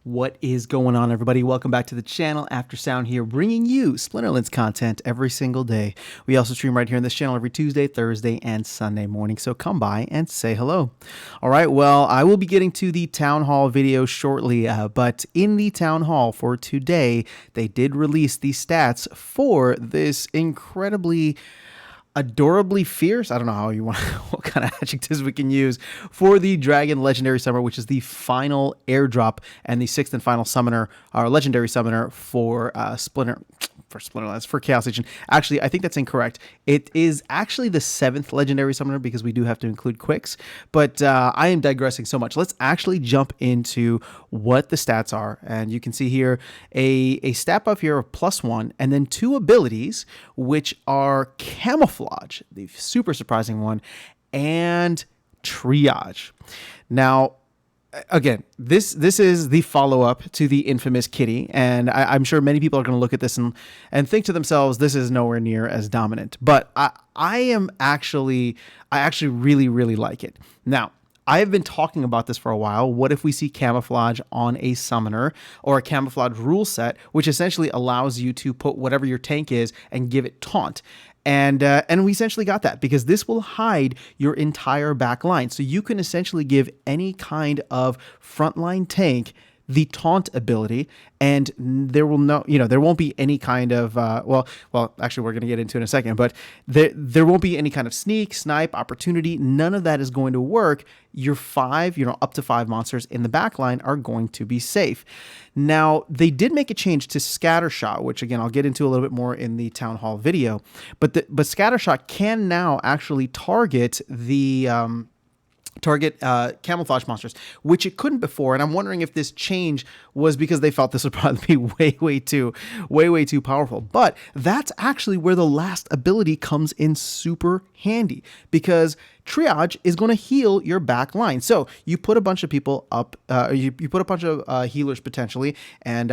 What is going on, everybody? Welcome back to the channel. After Sound here, bringing you Splinterlands content every single day. We also stream right here on this channel every Tuesday, Thursday, and Sunday morning, so come by and say hello. All right, well, I will be getting to the Town Hall video shortly, but in the Town Hall for today, they did release the stats for this incredibly adorably fierce, I don't know how you want, what kind of adjectives we can use for the Dragon Legendary Summoner, which is the final airdrop and the sixth and final summoner, or legendary summoner for Splinterlands, for Chaos Legion. Actually, I think that's incorrect. It is actually the seventh legendary summoner because we do have to include quicks, but I am digressing so much. Let's actually jump into what the stats are. And you can see here a stat buff here of +1 and then 2 abilities, which are Camouflage, the super surprising one, and Triage. Now, again, this is the follow-up to the infamous Kitty, and I'm sure many people are going to look at this and think to themselves, this is nowhere near as dominant. But I actually really like it. Now, I've been talking about this for a while. What if we see Camouflage on a summoner, or a Camouflage rule set, which essentially allows you to put whatever your tank is and give it taunt? And we essentially got that because this will hide your entire back line. So you can essentially give any kind of frontline tank the taunt ability, and there won't be any kind of well, actually we're going to get into it in a second, but there won't be any kind of sneak, snipe, opportunity. None of that is going to work. Your up to 5 monsters in the back line are going to be safe. Now, they did make a change to Scattershot, which again I'll get into a little bit more in the Town Hall video, but Scattershot can now actually target the camouflage monsters, which it couldn't before. And I'm wondering if this change was because they felt this would probably be way too powerful. But that's actually where the last ability comes in super handy, because Triage is going to heal your back line. So you put a bunch of people up, you put a bunch of healers potentially, and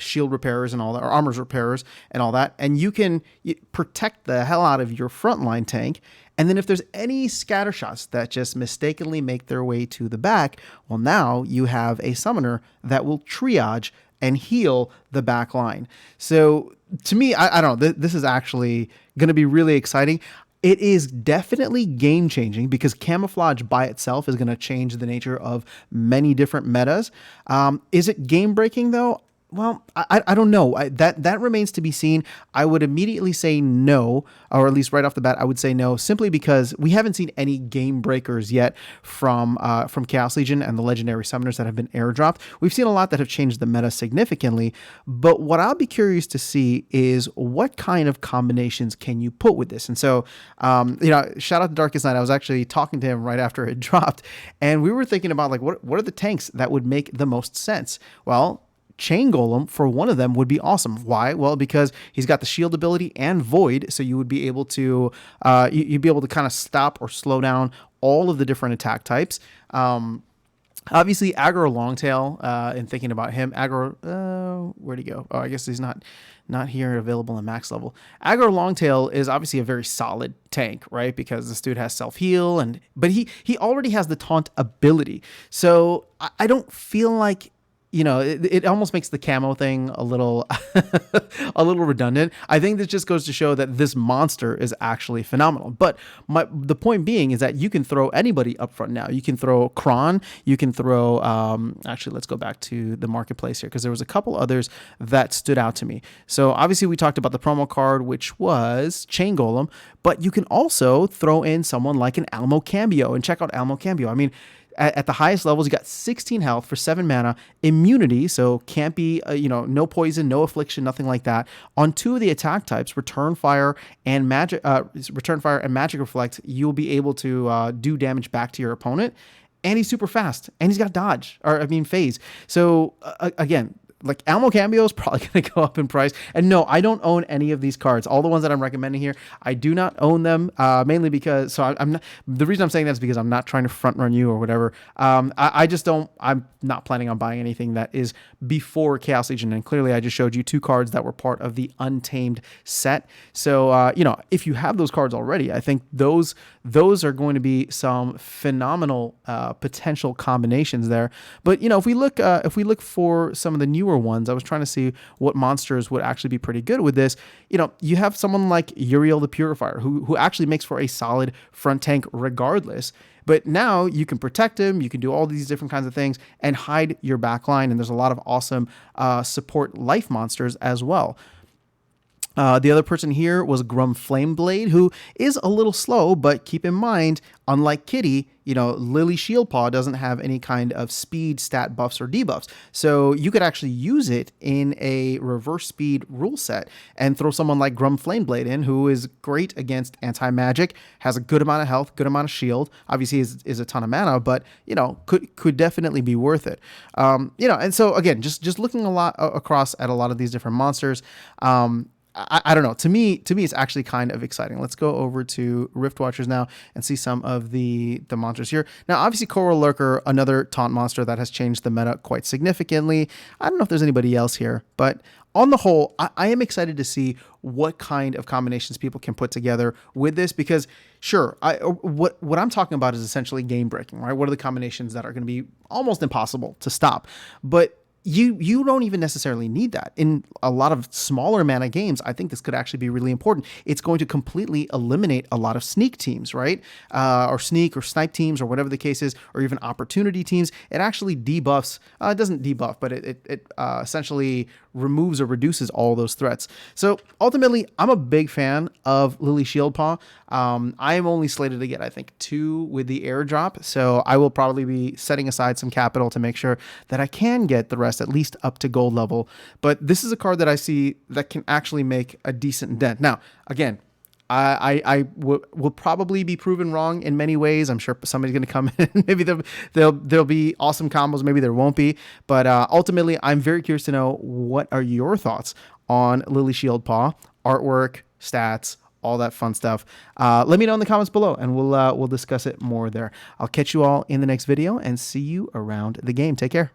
shield repairers and all that, or armors repairers and all that, and you can protect the hell out of your frontline tank. And then if there's any scatter shots that just mistakenly make their way to the back, well, now you have a summoner that will triage and heal the back line. So to me, I don't know, this is actually going to be really exciting. It is definitely game changing because Camouflage by itself is going to change the nature of many different metas. Is it game breaking though? Well, I don't know. That remains to be seen. I would immediately say no, or at least right off the bat, I would say no, simply because we haven't seen any game breakers yet from Chaos Legion and the legendary summoners that have been airdropped. We've seen a lot that have changed the meta significantly, but what I'll be curious to see is what kind of combinations can you put with this. And so, shout out to Darkest Night. I was actually talking to him right after it dropped, and we were thinking about like what are the tanks that would make the most sense? Well, Chain Golem for one of them would be awesome. Why? Well, because he's got the shield ability and void, so you would be able to you'd be able to kind of stop or slow down all of the different attack types. Obviously, Aggro Longtail, and thinking about him, Aggro, where'd he go? Oh, I guess he's not here available in max level. Aggro Longtail is obviously a very solid tank, right? Because this dude has self-heal, but he already has the taunt ability. So I don't feel like, it almost makes the camo thing a little redundant. I think this just goes to show that this monster is actually phenomenal. But the point being is that you can throw anybody up front now. You can throw Kron. You can throw, actually, let's go back to the marketplace here because there was a couple others that stood out to me. So obviously we talked about the promo card, which was Chain Golem, but you can also throw in someone like an Alamo Cambio, and check out Alamo Cambio. I mean, at the highest levels, you got 16 health for 7 mana, immunity, so can't be, no poison, no affliction, nothing like that. On 2 of the attack types, Return Fire and Magic Reflect, you'll be able to do damage back to your opponent. And he's super fast, and he's got dodge, phase. So again, like Almo Cameo is probably going to go up in price. And no, I don't own any of these cards. All the ones that I'm recommending here, I do not own them, mainly because, so I'm not, the reason I'm saying that is because I'm not trying to front run you or whatever. I just don't, I'm not planning on buying anything that is before Chaos Legion. And clearly I just showed you 2 cards that were part of the Untamed set. So, you know, if you have those cards already, I think those are going to be some phenomenal potential combinations there. But, you know, if we look for some of the newer ones, I was trying to see what monsters would actually be pretty good with this. You know, you have someone like Uriel the Purifier, who actually makes for a solid front tank regardless. But now you can protect him, you can do all these different kinds of things and hide your backline. And there's a lot of awesome support life monsters as well. The other person here was Grum Flameblade, who is a little slow, but keep in mind, unlike Kitty, you know, Lily Shieldpaw doesn't have any kind of speed stat buffs or debuffs. So you could actually use it in a reverse speed rule set and throw someone like Grum Flameblade in, who is great against anti-magic, has a good amount of health, good amount of shield, obviously is a ton of mana, but, you know, could definitely be worth it. You know, and so again, just looking a lot across at a lot of these different monsters, I don't know. To me, it's actually kind of exciting. Let's go over to Rift Watchers now and see some of the monsters here. Now, obviously, Coral Lurker, another taunt monster that has changed the meta quite significantly. I don't know if there's anybody else here, but on the whole, I am excited to see what kind of combinations people can put together with this, because sure, what I'm talking about is essentially game breaking, right? What are the combinations that are going to be almost impossible to stop? But you don't even necessarily need that. In a lot of smaller mana games, I think this could actually be really important. It's going to completely eliminate a lot of sneak teams, right? Or sneak or snipe teams or whatever the case is, or even opportunity teams. It actually debuffs, it doesn't debuff, but it essentially removes or reduces all those threats. So ultimately, I'm a big fan of Lily Shieldpaw. I am only slated to get, I think, 2 with the airdrop. So I will probably be setting aside some capital to make sure that I can get the rest at least up to gold level. But this is a card that I see that can actually make a decent dent. Now, again, I will probably be proven wrong in many ways. I'm sure somebody's going to come in and maybe there'll be awesome combos. Maybe there won't be. But ultimately, I'm very curious to know, what are your thoughts on Lily Shieldpaw, artwork, stats, all that fun stuff. Let me know in the comments below, and we'll discuss it more there. I'll catch you all in the next video and see you around the game. Take care.